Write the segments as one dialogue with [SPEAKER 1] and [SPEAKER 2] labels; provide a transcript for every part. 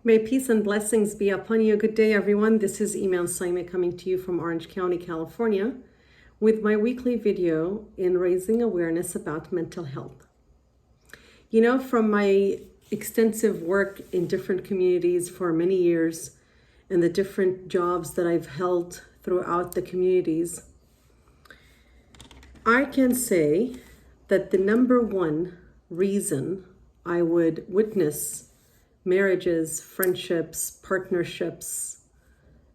[SPEAKER 1] May peace and blessings be upon you. Good day, everyone. This is IMAN SAYMEH coming to you from Orange County, California, with my weekly video in raising awareness about mental health. You know, from my extensive work in different communities for many years and the different jobs that I've held throughout the communities, I can say that the number one reason I would witness marriages, friendships, partnerships,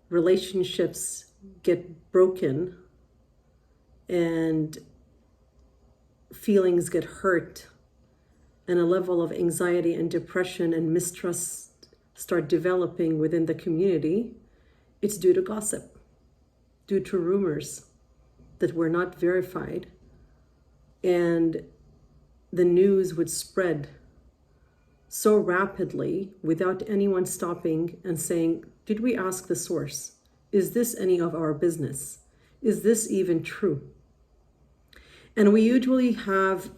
[SPEAKER 1] relationships get broken and feelings get hurt and a level of anxiety and depression and mistrust start developing within the community, it's due to gossip, due to rumors that were not verified, and the news would spread so rapidly without anyone stopping and saying, did we ask the source? Is this any of our business? Is this even true? And we usually have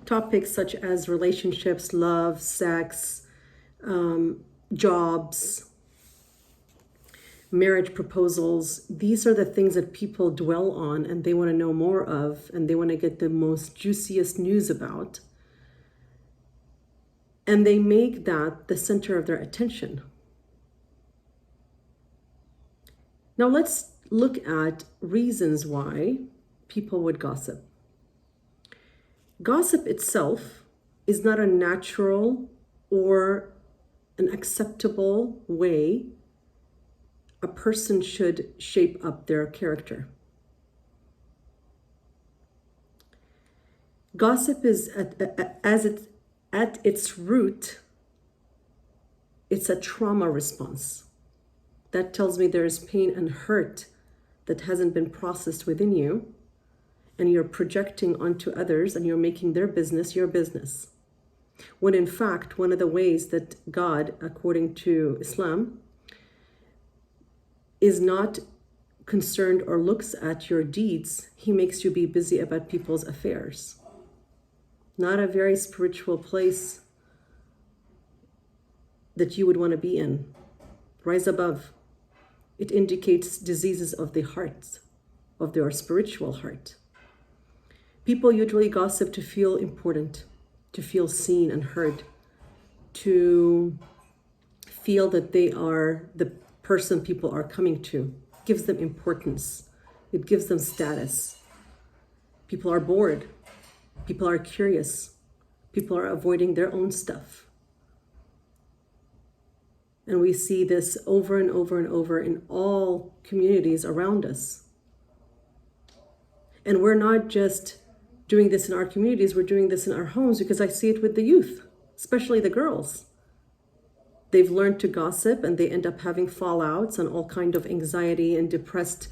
[SPEAKER 1] topics such as relationships, love, sex, jobs, marriage proposals. These are the things that people dwell on and they want to know more of, and they want to get the most juiciest news about. And they make that the center of their attention. Now let's look at reasons why people would gossip. Gossip itself is not a natural or an acceptable way a person should shape up their character. Gossip is at its root, it's a trauma response. That tells me there is pain and hurt that hasn't been processed within you, and you're projecting onto others and you're making their business your business. When in fact, one of the ways that God, according to Islam, is not concerned or looks at your deeds, he makes you be busy about people's affairs. Not a very spiritual place that you would want to be in. Rise above. It indicates diseases of the heart, of their spiritual heart. People usually gossip to feel important, to feel seen and heard, to feel that they are the person people are coming to. It gives them importance. It gives them status. People are bored. People are curious. People are avoiding their own stuff. And we see this over and over and over in all communities around us. And we're not just doing this in our communities, we're doing this in our homes, because I see it with the youth, especially the girls. They've learned to gossip and they end up having fallouts and all kind of anxiety and depressed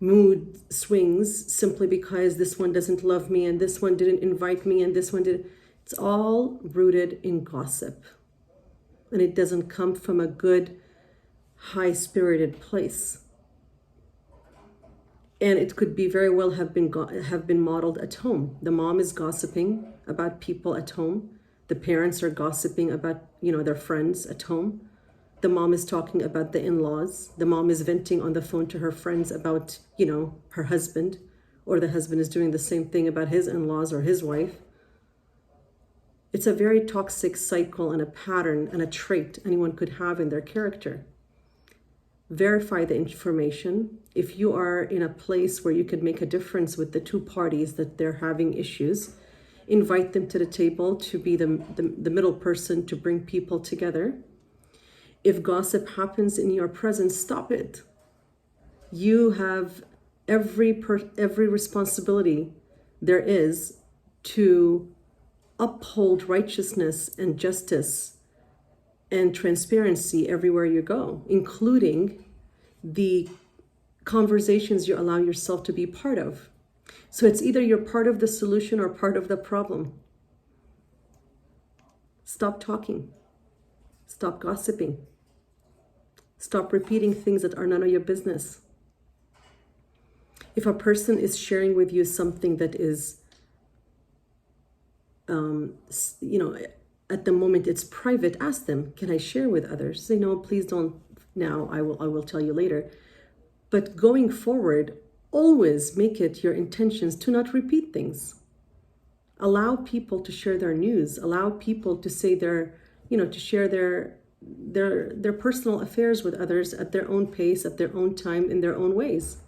[SPEAKER 1] mood swings simply because this one doesn't love me and this one didn't invite me and this one did. It's all rooted in gossip. And it doesn't come from a good, high-spirited place. And it could be very well have been modeled at home. The mom is gossiping about people at home. The parents are gossiping about, their friends at home. The mom is talking about the in-laws. The mom is venting on the phone to her friends about, her husband, or the husband is doing the same thing about his in-laws or his wife. It's a very toxic cycle and a pattern and a trait anyone could have in their character. Verify the information. If you are in a place where you could make a difference with the two parties that they're having issues, invite them to the table to be the middle person to bring people together. If gossip happens in your presence, stop it. You have every responsibility there is to uphold righteousness and justice and transparency everywhere you go, including the conversations you allow yourself to be part of. So it's either you're part of the solution or part of the problem. Stop talking. Stop gossiping. Stop repeating things that are none of your business. If a person is sharing with you something that is at the moment it's private, ask them, can I share with others? Say, no, please don't now, I will tell you later. But going forward, always make it your intentions to not repeat things. Allow people to share their news. Allow people to say to share their personal affairs with others at their own pace, at their own time, in their own ways.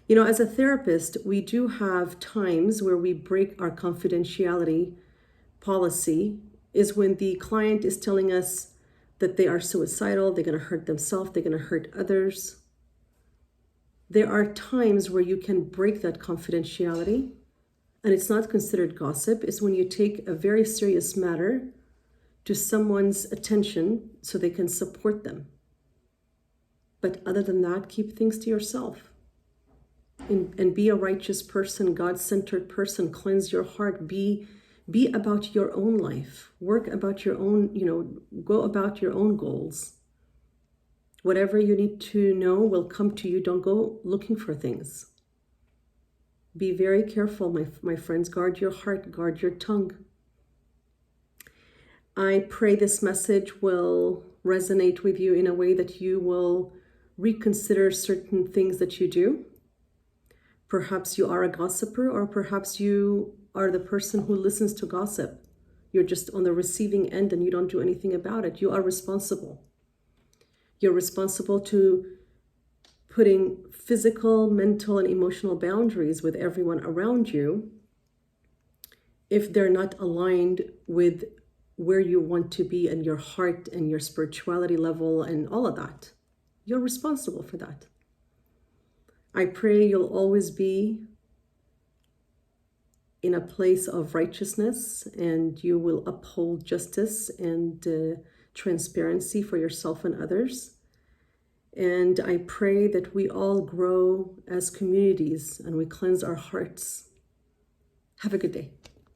[SPEAKER 1] As a therapist, we do have times where we break our confidentiality policy, is when the client is telling us that they are suicidal, they're going to hurt themselves, they're going to hurt others. There are times where you can break that confidentiality, and it's not considered gossip. It's when you take a very serious matter to someone's attention so they can support them. But other than that, keep things to yourself. And be a righteous person, God-centered person. Cleanse your heart. Be about your own life. Work about your own, go about your own goals. Whatever you need to know will come to you. Don't go looking for things. Be very careful, my friends. Guard your heart. Guard your tongue. I pray this message will resonate with you in a way that you will reconsider certain things that you do. Perhaps you are a gossiper, or perhaps you are the person who listens to gossip. You're just on the receiving end and you don't do anything about it. You are responsible. You're responsible to putting physical, mental, and emotional boundaries with everyone around you if they're not aligned with where you want to be and your heart and your spirituality level and all of that. You're responsible for that. I pray you'll always be in a place of righteousness, and you will uphold justice and transparency for yourself and others. And I pray that we all grow as communities and we cleanse our hearts. Have a good day.